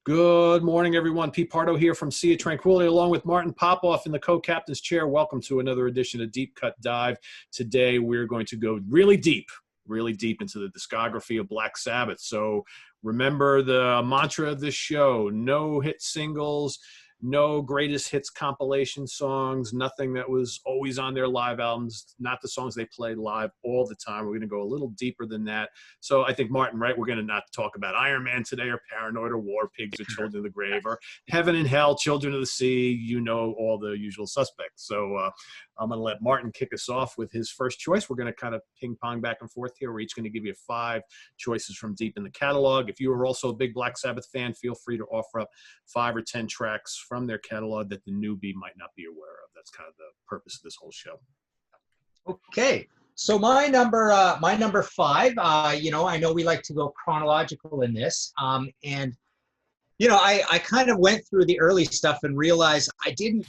Good morning, everyone. Pete Pardo here from Sea of Tranquility, along with Martin Popoff in the co-captain's chair. Welcome to another edition of Deep Cut Dive. Today, we're going to go really deep into the discography of Black Sabbath. So remember the mantra of this show: no hit singles, no greatest hits compilation songs, nothing that was always on their live albums, not the songs they played live all the time. We're going to go a little deeper than that. So I think, Martin, right, we're going to not talk about Iron Man today, or Paranoid, or War Pigs, or Children of the Grave, or Heaven and Hell, Children of the Sea, you know, all the usual suspects. So I'm going to let Martin kick us off with his first choice. We're going to kind of ping pong back and forth here. We're each going to give you 5 choices from deep in the catalog. If you are also a big Black Sabbath fan, feel free to offer up 5 or 10 tracks from their catalog that the newbie might not be aware of. That's kind of the purpose of this whole show. Okay, so my number 5. I know we like to go chronological in this, and I kind of went through the early stuff and realized I didn't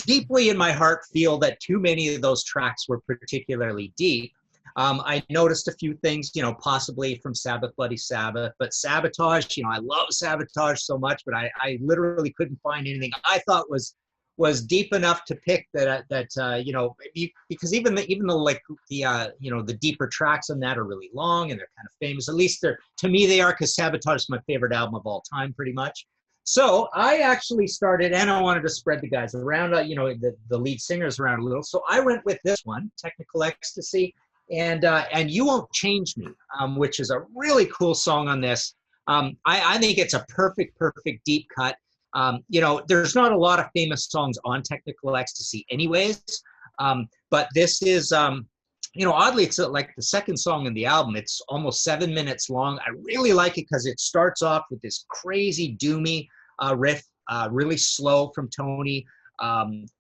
deeply in my heart feel that too many of those tracks were particularly deep. I noticed a few things, possibly from Sabbath Bloody Sabbath, but Sabotage, I love Sabotage so much, but I literally couldn't find anything I thought was deep enough to pick because even the deeper tracks on that are really long and they're kind of famous. At least to me they are, because Sabotage is my favorite album of all time, pretty much. So I actually started, and I wanted to spread the guys around, the lead singers around a little. So I went with this one, Technical Ecstasy, and You Won't Change Me, which is a really cool song on this. I think it's a perfect deep cut. There's not a lot of famous songs on Technical Ecstasy anyways, but this is, oddly, it's like the second song in the album. It's almost 7 minutes long. I really like it because it starts off with this crazy doomy riff, really slow from Tony.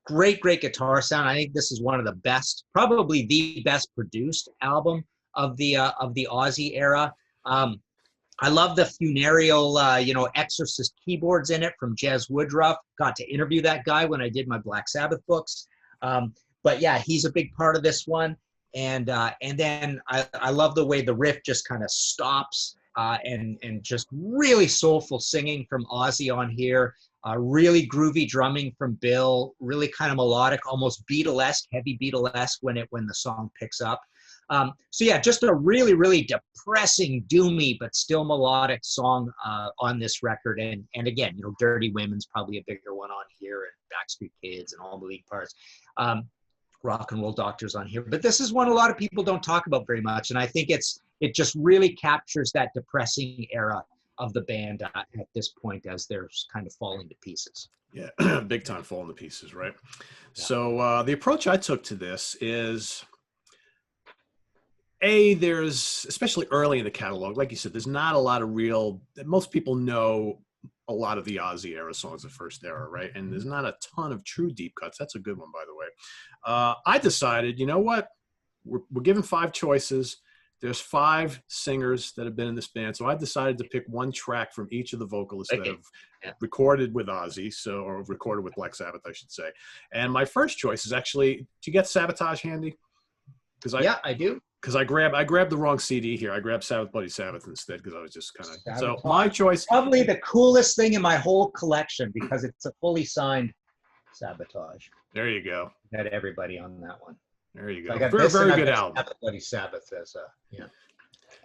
Great guitar sound. I think this is one of the best, probably the best produced album of the Ozzy era. I love the funereal, Exorcist keyboards in it from Jez Woodruff. Got to interview that guy when I did my Black Sabbath books. But yeah, he's a big part of this one. And then I love the way the riff just kind of stops, and just really soulful singing from Ozzy on here. Really groovy drumming from Bill. Really kind of melodic, almost Beatlesque, heavy Beatlesque when the song picks up. So yeah, just a really depressing, doomy, but still melodic song on this record. And again, Dirty Women's probably a bigger one on here, and Backstreet Kids and all the lead parts. Rock and Roll Doctors on here. But this is one a lot of people don't talk about very much. And I think it just really captures that depressing era of the band at this point as they're kind of falling to pieces. Yeah, big time falling to pieces, right? Yeah. So the approach I took to this is, there's, especially early in the catalog, like you said, there's not a lot of most people know a lot of the Ozzy era songs, the first era, right? And there's not a ton of true deep cuts. That's a good one, by the way. I decided, you know what? We're given 5 choices. There's 5 singers that have been in this band. So I decided to pick one track from each of the vocalists that have recorded with Ozzy, or recorded with Black Sabbath, I should say. And my first choice is actually, do you get Sabotage handy? Yeah, I do. Because I grabbed the wrong CD here. I grabbed Sabbath Bloody Sabbath instead, because I was just kind of... So my choice... Probably the coolest thing in my whole collection, because it's a fully signed Sabotage. There you go. Got everybody on that one. There you go. Very good album. Sabbath Bloody Sabbath as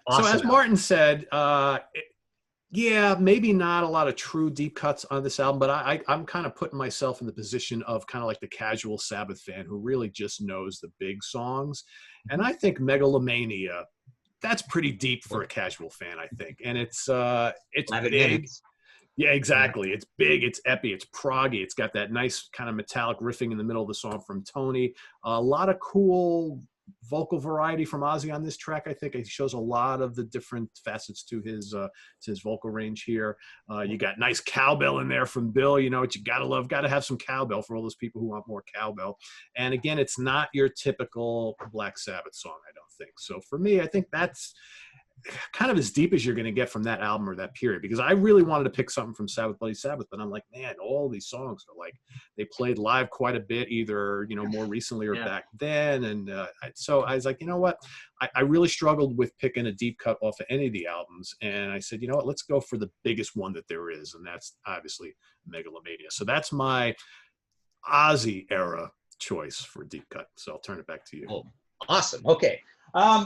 awesome. So as Martin said, maybe not a lot of true deep cuts on this album, but I'm kind of putting myself in the position of kind of like the casual Sabbath fan who really just knows the big songs. And I think Megalomania, that's pretty deep for a casual fan, I think. And it's big. Minutes. Yeah, exactly. It's big, it's eppy, it's proggy. It's got that nice kind of metallic riffing in the middle of the song from Tony. A lot of cool vocal variety from Ozzy on this track. I think it shows a lot of the different facets to his vocal range here. You got nice cowbell in there from Bill. You know what you gotta love, gotta have some cowbell for all those people who want more cowbell. And again, it's not your typical Black Sabbath song, I don't think. So for me, I think that's kind of as deep as you're going to get from that album or that period, because I really wanted to pick something from Sabbath Bloody Sabbath, but I'm like, man, all these songs are like, they played live quite a bit, either, you know, more recently or back then. And so I was like, you know what, I really struggled with picking a deep cut off of any of the albums. And I said, you know what, let's go for the biggest one that there is. And that's obviously Megalomania. So that's my Ozzy era choice for deep cut. So I'll turn it back to you. Oh, awesome. Okay.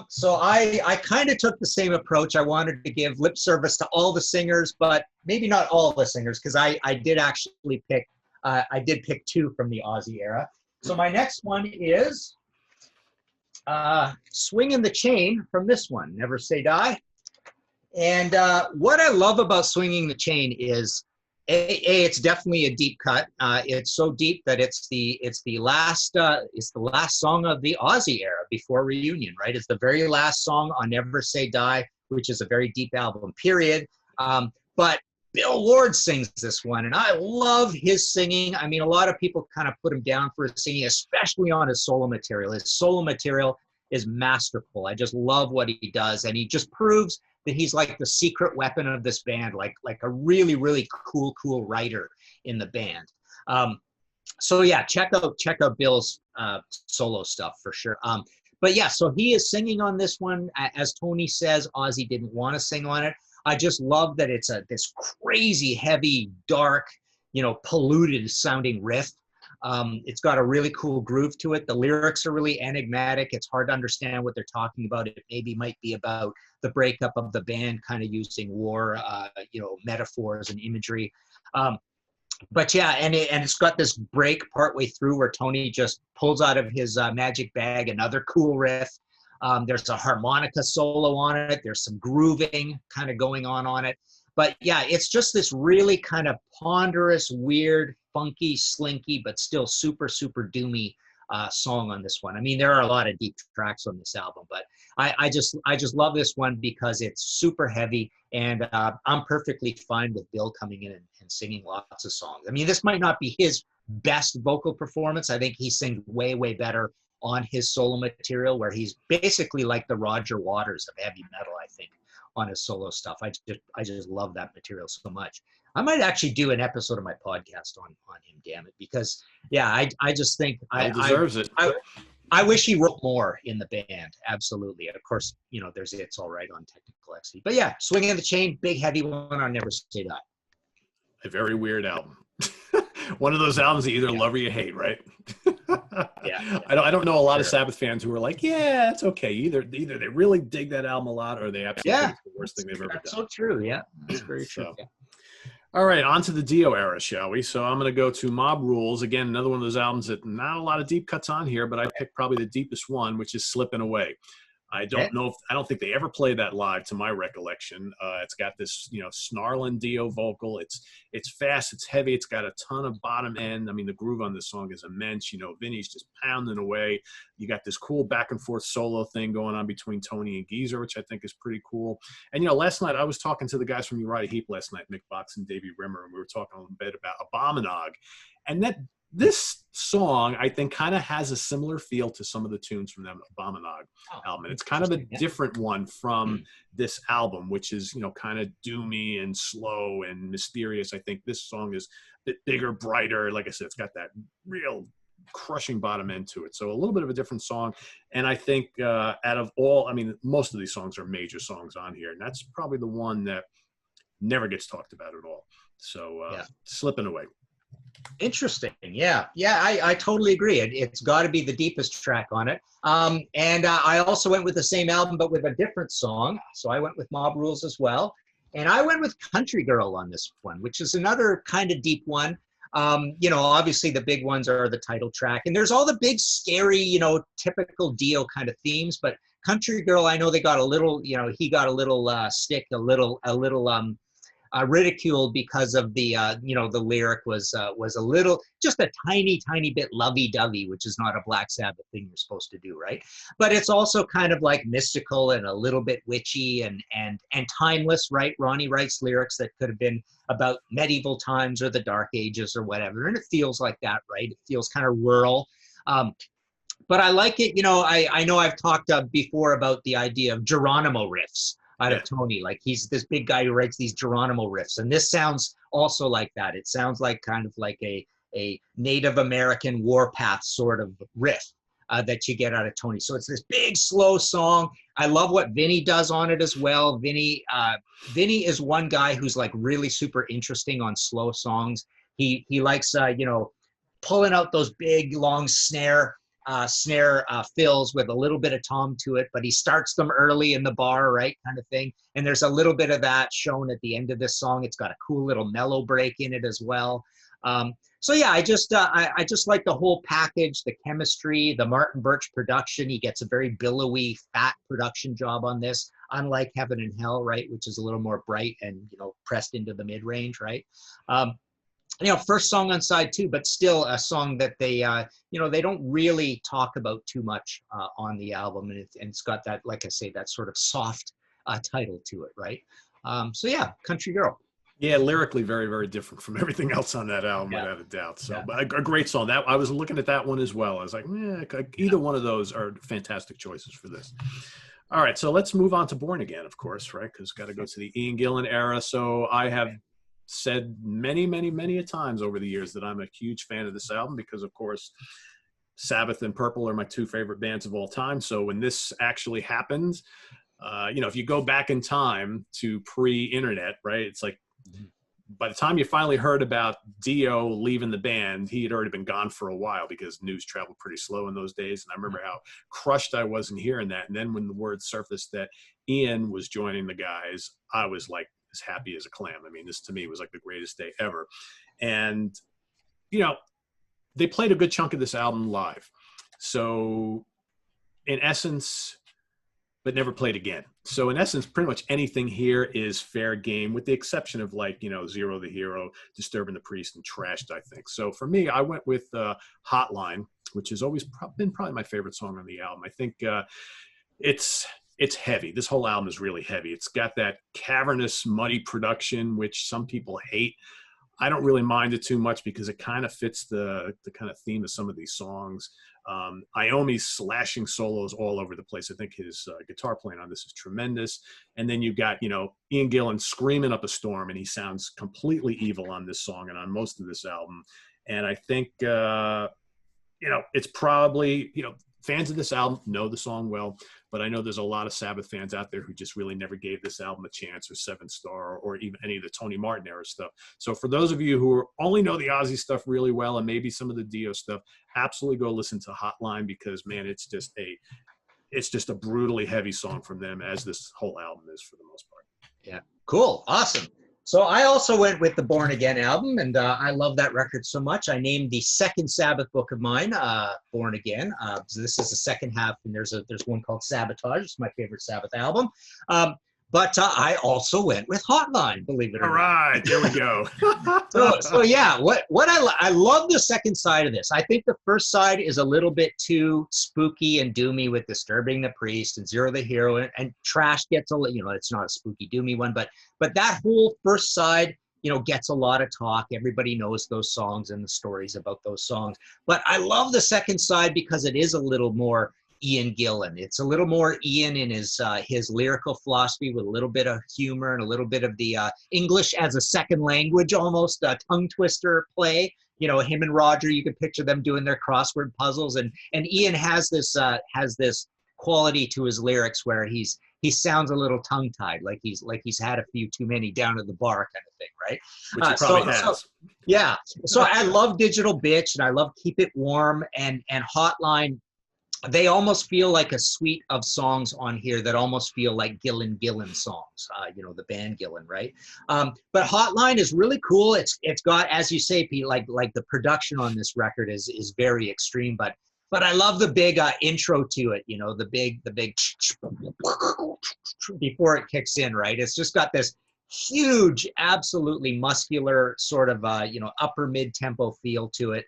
So I kind of took the same approach. I wanted to give lip service to all the singers, but maybe not all the singers, because I did actually pick, I did pick two from the Ozzy era. So my next one is Swingin' the Chain from this one, Never Say Die. And what I love about Swinging the Chain is, it's definitely a deep cut. It's so deep that it's the last song of the Ozzy era before Reunion, right? It's the very last song on Never Say Die, which is a very deep album, period. But Bill Ward sings this one, and I love his singing. I mean, a lot of people kind of put him down for his singing, especially on his solo material. His solo material is masterful. I just love what he does, and he just proves that he's like the secret weapon of this band, like a really, really cool writer in the band. So yeah, check out Bill's solo stuff for sure. But yeah, so he is singing on this one. As Tony says, Ozzy didn't want to sing on it. I just love that it's this crazy, heavy, dark, you know, polluted sounding riff. It's got a really cool groove to it. The lyrics are really enigmatic. It's hard to understand what they're talking about. It maybe might be about the breakup of the band, kind of using war, you know, metaphors and imagery. But yeah, and it's got this break partway through where Tony just pulls out of his magic bag another cool riff. There's a harmonica solo on it. There's some grooving kind of going on it. But yeah, it's just this really kind of ponderous, weird, funky, slinky, but still super, super doomy song on this one. I mean, there are a lot of deep tracks on this album, but I just love this one because it's super heavy, and I'm perfectly fine with Bill coming in and singing lots of songs. I mean, this might not be his best vocal performance. I think he sings way, way better on his solo material, where he's basically like the Roger Waters of heavy metal, I think, on his solo stuff. I just love that material so much. I might actually do an episode of my podcast on him, damn it, because yeah, I just think he deserves it. I wish he wrote more in the band. Absolutely. Of course, you know, there's It's All Right on Technical Ecstasy. But yeah, Swinging the Chain, big heavy one on Never Say Die. A very weird album. One of those albums that you either love or you hate, right? Yeah. I don't know a lot of Sabbath fans who are like, yeah, it's okay. Either they really dig that album a lot, or they absolutely think it's the worst thing they've ever done. That's so true. Yeah, that's very true. So, yeah. All right, on to the Dio era, shall we? So I'm going to go to Mob Rules. Again, another one of those albums that not a lot of deep cuts on here, but I picked probably the deepest one, which is Slippin' Away. I don't think they ever played that live to my recollection. It's got this, you know, snarling Dio vocal. It's fast, it's heavy, it's got a ton of bottom end. I mean, the groove on this song is immense. You know, Vinny's just pounding away. You got this cool back and forth solo thing going on between Tony and Geezer, which I think is pretty cool. And, you know, last night I was talking to the guys from Uriah Heep last night, Mick Box and Davey Rimmer, and we were talking a little bit about Abominog. And this song, I think, kind of has a similar feel to some of the tunes from that Abominog album. And it's kind of a different one from this album, which is, you know, kind of doomy and slow and mysterious. I think this song is a bit bigger, brighter. Like I said, it's got that real crushing bottom end to it. So a little bit of a different song. And I think out of all, I mean, most of these songs are major songs on here. And that's probably the one that never gets talked about at all. So Slipping Away. Interesting. Yeah. I totally agree. It's got to be the deepest track on it. And I also went with the same album, but with a different song. So I went with Mob Rules as well. And I went with Country Girl on this one, which is another kind of deep one. You know, obviously the big ones are the title track, and there's all the big, scary, you know, typical Dio kind of themes. But Country Girl, I know they got a little, you know, he got a little stick, a little ridiculed because of the, you know, the lyric was a little, just a tiny bit lovey-dovey, which is not a Black Sabbath thing you're supposed to do, right? But it's also kind of like mystical and a little bit witchy and timeless, right? Ronnie writes lyrics that could have been about medieval times or the Dark Ages or whatever, and it feels like that, right? It feels kind of rural. But I like it, you know, I know I've talked before about the idea of Geronimo riffs. out of Tony. Like he's this big guy who writes these Geronimo riffs. And this sounds also like that. It sounds like kind of like a Native American warpath sort of riff that you get out of Tony. So it's this big, slow song. I love what Vinny does on it as well. Vinny is one guy who's like really super interesting on slow songs. He likes, you know, pulling out those big, long snare fills with a little bit of tom to it, but he starts them early in the bar, right, kind of thing. And there's a little bit of that shown at the end of this song. It's got a cool little mellow break in it as well. So yeah, I just like the whole package, the chemistry, the Martin Birch production. He gets a very billowy, fat production job on this, unlike Heaven and Hell, right, which is a little more bright and, you know, pressed into the mid-range, right? You know, first song on side 2, but still a song that they, you know, they don't really talk about too much on the album, and it's got that, like I say, that sort of soft title to it, right? So yeah, Country Girl. Yeah, lyrically very, very different from everything else on that album, without a doubt. So, but a great song. That I was looking at that one as well. I was like, either one of those are fantastic choices for this. All right, so let's move on to Born Again, of course, right? Because got to go to the Ian Gillan era. So I have said many, many, many a times over the years that I'm a huge fan of this album because, of course, Sabbath and Purple are my 2 favorite bands of all time. So when this actually happened, you know, if you go back in time to pre-internet, right, it's like, by the time you finally heard about Dio leaving the band, he had already been gone for a while because news traveled pretty slow in those days. And I remember how crushed I was in hearing that. And then when the word surfaced that Ian was joining the guys, I was like as happy as a clam. I mean, this to me was like the greatest day ever. And, you know, they played a good chunk of this album live. So in essence, but never played again. So in essence, pretty much anything here is fair game, with the exception of, like, you know, Zero the Hero, Disturbing the Priest, and Trashed, I think. So for me, I went with Hotline, which has always been probably my favorite song on the album. I think it's heavy. This whole album is really heavy. It's got that cavernous, muddy production, which some people hate. I don't really mind it too much because it kind of fits the kind of theme of some of these songs. Iommi's slashing solos all over the place. I think his guitar playing on this is tremendous. And then you've got, you know, Ian Gillan screaming up a storm, and he sounds completely evil on this song and on most of this album. And I think, you know, it's probably, you know, fans of this album know the song well, but I know there's a lot of Sabbath fans out there who just really never gave this album a chance, or Seven Star, or even any of the Tony Martin era stuff. So for those of you who only know the Ozzy stuff really well, and maybe some of the Dio stuff, absolutely go listen to Hotline, because man, it's just a brutally heavy song from them, as this whole album is for the most part. Yeah, cool, awesome. So I also went with the Born Again album, and I love that record so much. I named the second Sabbath book of mine Born Again. So this is the second half, and there's one called Sabotage. It's my favorite Sabbath album. But I also went with Hotline, believe it or not. All right, there we go. So yeah, what I love the second side of this. I think the first side is a little bit too spooky and doomy with Disturbing the Priest and Zero the Hero, and Trash gets a little, you know, it's not a spooky doomy one, but that whole first side, you know, gets a lot of talk. Everybody knows those songs and the stories about those songs. But I love the second side because it is a little more Ian Gillan. It's a little more Ian in his lyrical philosophy, with a little bit of humor and a little bit of the English as a second language, almost a tongue twister play. You know, him and Roger, you can picture them doing their crossword puzzles, and Ian has this quality to his lyrics where he sounds a little tongue tied, like he's had a few too many down at the bar, kind of thing, right? Which he probably has. So, yeah. So I love Digital Bitch, and I love Keep It Warm, and Hotline. They almost feel like a suite of songs on here that almost feel like Gillan songs, you know, the band Gillan, right? But Hotline is really cool. It's got, as you say, Pete, like the production on this record is very extreme, but I love the big intro to it, you know, the big before it kicks in, right? It's just got this huge, absolutely muscular sort of, you know, upper mid-tempo feel to it.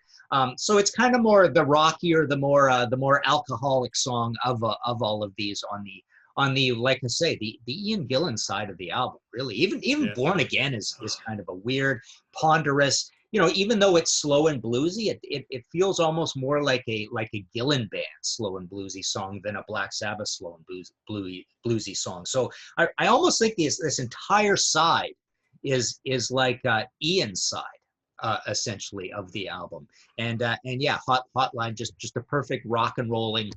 So it's kind of more the rockier, the more alcoholic song of all of these on the like I say, the Ian Gillan side of the album. Really, even Born Again is kind of a weird, ponderous. even though it's slow and bluesy, it feels almost more like a Gillan band slow and bluesy song than a Black Sabbath slow and bluesy song. So I almost think this entire side is like Ian's side, essentially, of the album. And yeah, Hotline, just a perfect rock and rolling,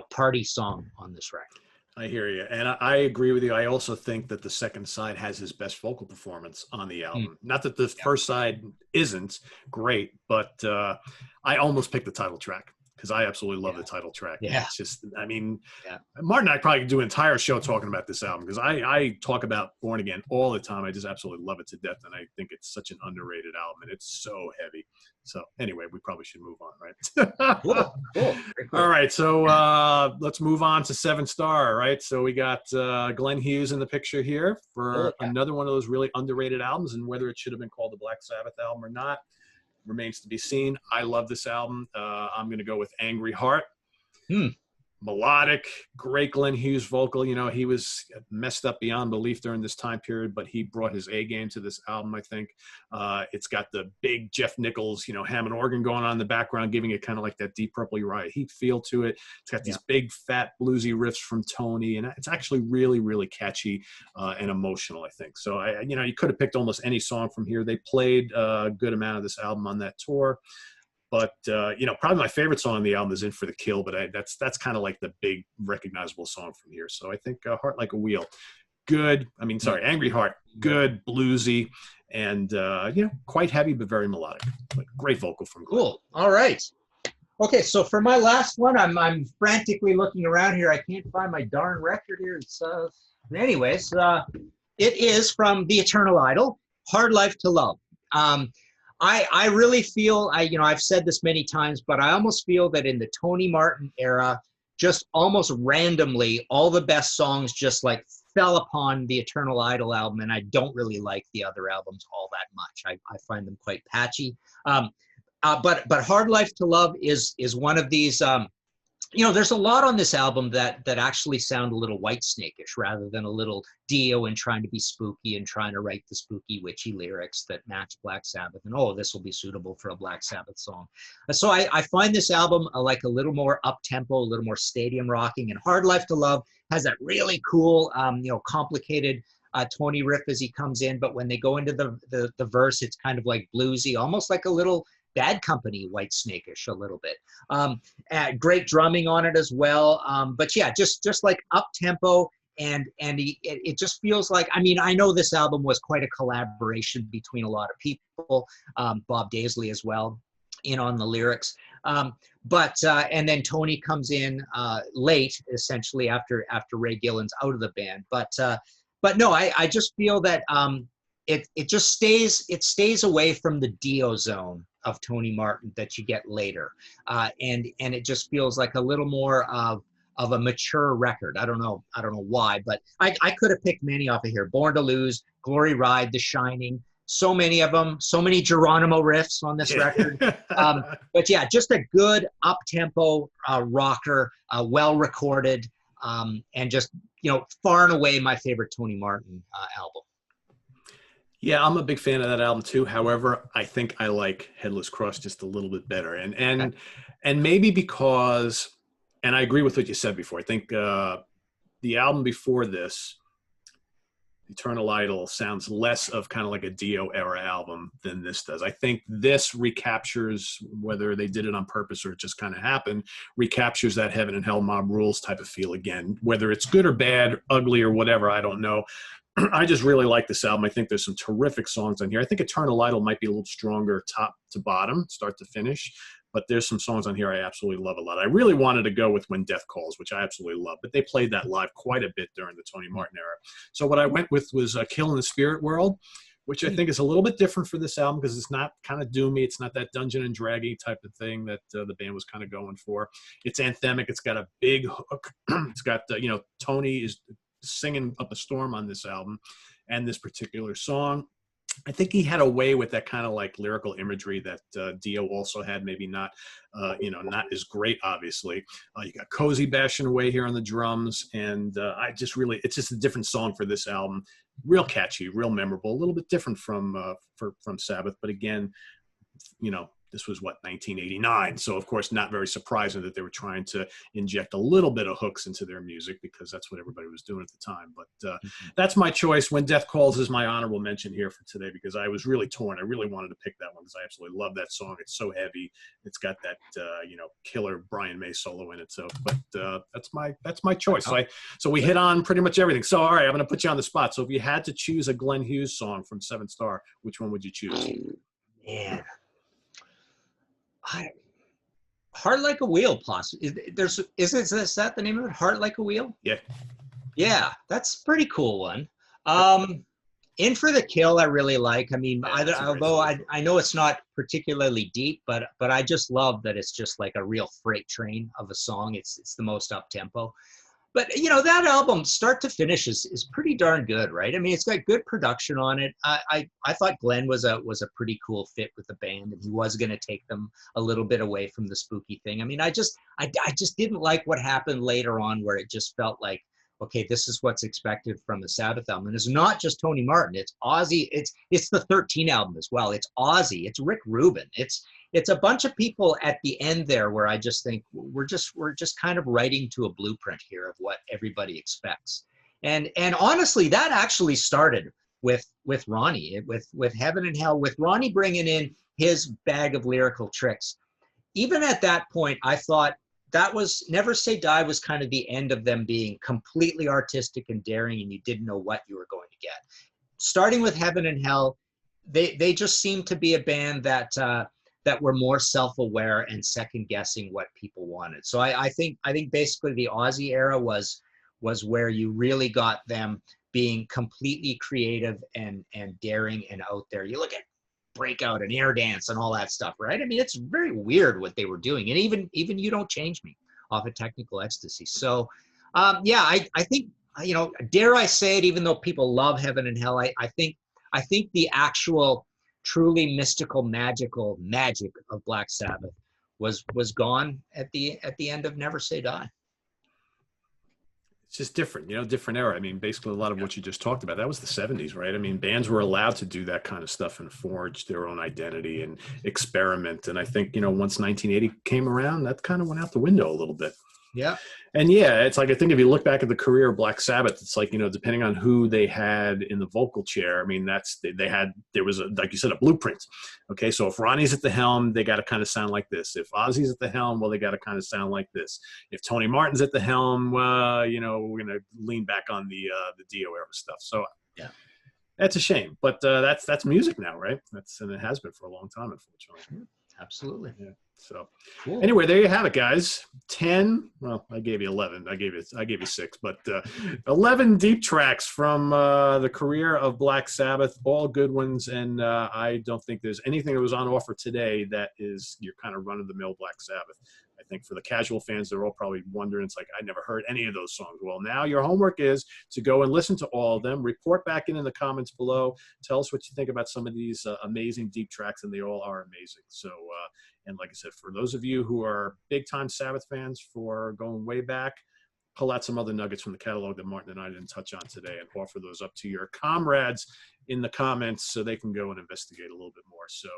party song on this record. I hear you. And I agree with you. I also think that the second side has his best vocal performance on the album. Not that the first side isn't great, but I almost picked the title track because I absolutely love the title track. Yeah. It's just, I mean, Martin and I probably could do an entire show talking about this album because I talk about Born Again all the time. I just absolutely love it to death. And I think it's such an underrated album and it's so heavy. So anyway, we probably should move on, right? Cool. Cool. All right, so let's move on to 7 Star, right? So we got Glenn Hughes in the picture here for another one of those really underrated albums, and whether it should have been called the Black Sabbath album or not remains to be seen. I love this album. I'm going to go with Angry Heart. Melodic, great Glenn Hughes vocal. He was messed up beyond belief during this time period, but he brought his A game to this album, I think. It's got the big Jeff Nichols, Hammond organ going on in the background, giving it kind of like that Deep Purple Uriah Heep feel to it. It's got these big, fat, bluesy riffs from Tony, and it's actually really, really catchy and emotional, I think. So, you could have picked almost any song from here. They played a good amount of this album on that tour. But, probably my favorite song on the album is In for the Kill, but that's kind of like the big recognizable song from here. So I think Heart Like a Wheel, Angry Heart, good, bluesy, and, quite heavy, but very melodic. But great vocal from Glenn. Cool. All right. Okay, so for my last one, I'm frantically looking around here. I can't find my darn record here. Anyways, it is from The Eternal Idol, Hard Life to Love. I really feel, I've said this many times, but I almost feel that in the Tony Martin era, just almost randomly, all the best songs just like fell upon the Eternal Idol album, and I don't really like the other albums all that much. I find them quite patchy. But Hard Life to Love is one of these, there's a lot on this album that actually sound a little Whitesnake-ish rather than a little Dio and trying to be spooky and trying to write the spooky, witchy lyrics that match Black Sabbath. And, this will be suitable for a Black Sabbath song. So I find this album like a little more up-tempo, a little more stadium rocking. And Hard Life to Love has that really cool, complicated Tony riff as he comes in. But when they go into the verse, it's kind of like bluesy, almost like a little Bad Company Whitesnake-ish a little bit. Great drumming on it as well. But yeah, just like up tempo, and it just feels like, I know this album was quite a collaboration between a lot of people, Bob Daisley as well, on the lyrics. But and then Tony comes in late, essentially after Ray Gillen's out of the band. But no, I just feel that it just stays away from the Dio zone of Tony Martin that you get later, and it just feels like a little more of a mature record. I don't know why, but I could have picked many off of here. Born to Lose, Glory Ride, The Shining, so many of them, so many Geronimo riffs on this record. But yeah, just a good up-tempo rocker, well recorded, and just far and away my favorite Tony Martin album. Yeah, I'm a big fan of that album too. However, I think I like Headless Cross just a little bit better. And maybe because, and I agree with what you said before, I think the album before this, Eternal Idol, sounds less of kind of like a Dio era album than this does. I think this recaptures, whether they did it on purpose or it just kind of happened, recaptures that Heaven and Hell Mob Rules type of feel again. Whether it's good or bad, ugly or whatever, I don't know. I just really like this album. I think there's some terrific songs on here. I think Eternal Idol might be a little stronger top to bottom, start to finish, but there's some songs on here I absolutely love a lot. I really wanted to go with When Death Calls, which I absolutely love, but they played that live quite a bit during the Tony Martin era. So what I went with was Kill in the Spirit World, which I think is a little bit different for this album because it's not kind of doomy. It's not that Dungeon and Draggy type of thing that the band was kind of going for. It's anthemic. It's got a big hook. It's got, Tony is singing up a storm on this album and this particular song. I think he had a way with that kind of like lyrical imagery that Dio also had, maybe not, not as great, obviously. You got Cozy bashing away here on the drums, and it's just a different song for this album. Real catchy, real memorable, a little bit different from Sabbath, but again, this was what, 1989. So of course, not very surprising that they were trying to inject a little bit of hooks into their music, because that's what everybody was doing at the time. But that's my choice. When Death Calls is my honorable mention here for today, because I was really torn. I really wanted to pick that one because I absolutely love that song. It's so heavy. It's got that, killer Brian May solo in it. So, but that's my choice. So we hit on pretty much everything. So, all right, I'm going to put you on the spot. So if you had to choose a Glenn Hughes song from Seven Star, which one would you choose? Man. Heart Like a Wheel, possibly. Is that the name of it? Heart Like a Wheel? Yeah, that's a pretty cool one. In for the Kill, I really like. I mean, although I know it's not particularly deep, but I just love that it's just like a real freight train of a song. It's the most up tempo. But that album, start to finish, is pretty darn good, right? I mean, it's got good production on it. I thought Glenn was a pretty cool fit with the band, and he was going to take them a little bit away from the spooky thing. I mean, I just didn't like what happened later on, where it just felt like, okay, this is what's expected from the Sabbath album. And it's not just Tony Martin, it's Ozzy, it's the 13 album as well. It's Ozzy, it's Rick Rubin, it's a bunch of people at the end there where I just think we're just kind of writing to a blueprint here of what everybody expects. And honestly, that actually started with Ronnie, with Heaven and Hell, with Ronnie bringing in his bag of lyrical tricks. Even at that point, I thought that was Never Say Die was kind of the end of them being completely artistic and daring, and you didn't know what you were going to get. Starting with Heaven and Hell, they just seemed to be a band that were more self-aware and second-guessing what people wanted. So I think basically the Ozzy era was where you really got them being completely creative and daring and out there. You look at Breakout and Air Dance and all that stuff, right? I mean, it's very weird what they were doing. And even You Don't Change Me off of Technical Ecstasy. So I think, dare I say it, even though people love Heaven and Hell, I think the actual truly mystical, magic of Black Sabbath was gone at the end of Never Say Die. It's just different, different era. I mean, basically a lot of what you just talked about, that was the 70s, right? I mean, bands were allowed to do that kind of stuff and forge their own identity and experiment. And I think, once 1980 came around, that kind of went out the window a little bit. Yeah. And it's like, I think if you look back at the career of Black Sabbath, it's like, depending on who they had in the vocal chair, I mean, there was like you said, a blueprint. Okay. So if Ronnie's at the helm, they got to kind of sound like this. If Ozzy's at the helm, well, they got to kind of sound like this. If Tony Martin's at the helm, we're going to lean back on the Dio era stuff. So yeah, that's a shame, but that's music now, right? And it has been for a long time, unfortunately. Absolutely. Yeah. So cool. Anyway, there you have it, guys. 10. Well, I gave you 11. I gave you 6, but 11 deep tracks from the career of Black Sabbath, all good ones. And I don't think there's anything that was on offer today that is your kind of run-of-the-mill Black Sabbath. I think for the casual fans, they're all probably wondering, it's like, I never heard any of those songs. Well, now your homework is to go and listen to all of them. Report back in the comments below. Tell us what you think about some of these amazing deep tracks, and they all are amazing. So, and like I said, for those of you who are big-time Sabbath fans for going way back, pull out some other nuggets from the catalog that Martin and I didn't touch on today and offer those up to your comrades in the comments so they can go and investigate a little bit more. So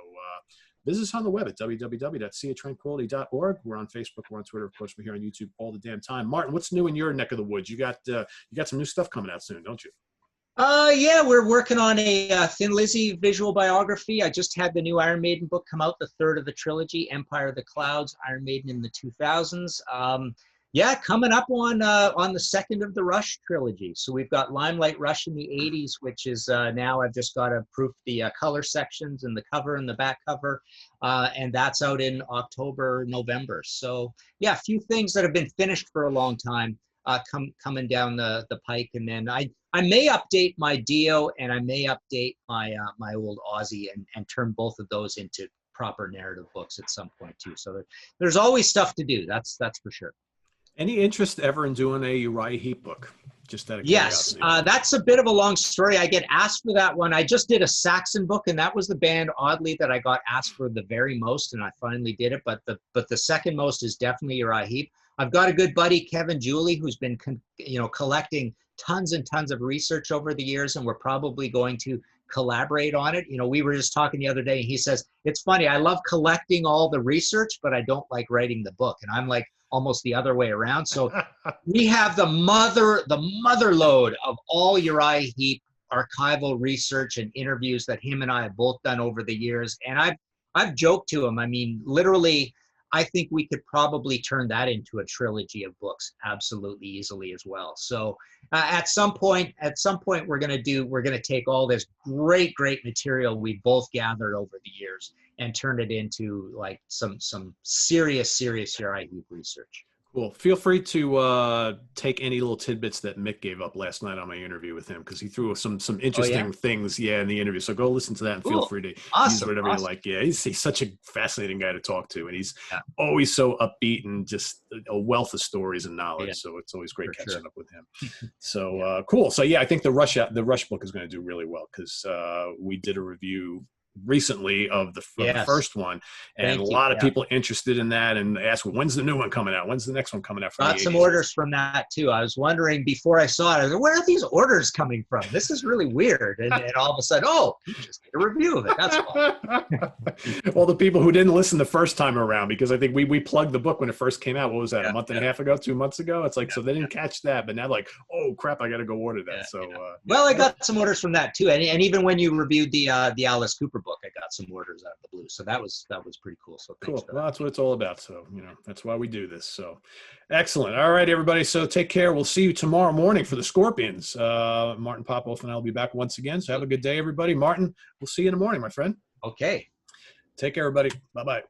visit us on the web at www.seatranquility.org. We're on Facebook, we're on Twitter, of course, we're here on YouTube all the damn time. Martin, what's new in your neck of the woods? You got some new stuff coming out soon, don't you? Yeah, we're working on a Thin Lizzy visual biography. I just had the new Iron Maiden book come out, the third of the trilogy, Empire of the Clouds, Iron Maiden in the 2000s. Yeah, coming up on the second of the Rush trilogy. So we've got Limelight Rush in the 80s, which is now I've just got to proof the color sections and the cover and the back cover. And that's out in October, November. So yeah, a few things that have been finished for a long time coming down the pike. And then I may update my Dio and I may update my my old Ozzy and turn both of those into proper narrative books at some point too. So there's always stuff to do. That's for sure. Any interest ever in doing a Uriah Heep book? Just out of Yes, curiosity. that's a bit of a long story. I get asked for that one. I just did a Saxon book, and that was the band, oddly, that I got asked for the very most, and I finally did it. But the second most is definitely Uriah Heep. I've got a good buddy, Kevin Julie, who's been collecting tons and tons of research over the years, and we're probably going to collaborate on it. You know, we were just talking the other day, and he says, it's funny, I love collecting all the research, but I don't like writing the book. And I'm like almost the other way around. So we have the mother lode of all Uriah Heep archival research and interviews that him and I have both done over the years. And I've joked to him, I mean, literally, I think we could probably turn that into a trilogy of books absolutely easily as well. So at some point, we're going to take all this great material we both gathered over the years and turn it into like some serious Uriah Heep research. Cool. Feel free to take any little tidbits that Mick gave up last night on my interview with him, because he threw some interesting things, in the interview. So go listen to that and feel free to use whatever you like. Yeah, he's such a fascinating guy to talk to, and he's always so upbeat and just a wealth of stories and knowledge. Yeah. So it's always great catching up with him. So cool. So I think the Rush book is going to do really well, because we did a review recently of the first one, and a lot of people interested in that and asked, when's the new one coming out? When's the next one coming out? Got some orders from that too. I was wondering before I saw it, I was like, where are these orders coming from? This is really weird. And all of a sudden, you just did a review of it. That's all. Well, the people who didn't listen the first time around, because I think we plugged the book when it first came out. What was that, a month and a half ago, 2 months ago? It's like, so they didn't catch that, but now like, oh crap, I got to go order that. Well, I got some orders from that too. And even when you reviewed the Alice Cooper book, I got some orders out of the blue. So that was pretty cool. So cool. Well, that's what it's all about. So, that's why we do this. So excellent. All right, everybody. So take care. We'll see you tomorrow morning for the Scorpions. Martin Popoff and I will be back once again. So have a good day, everybody. Martin, we'll see you in the morning, my friend. Okay. Take care, everybody. Bye-bye.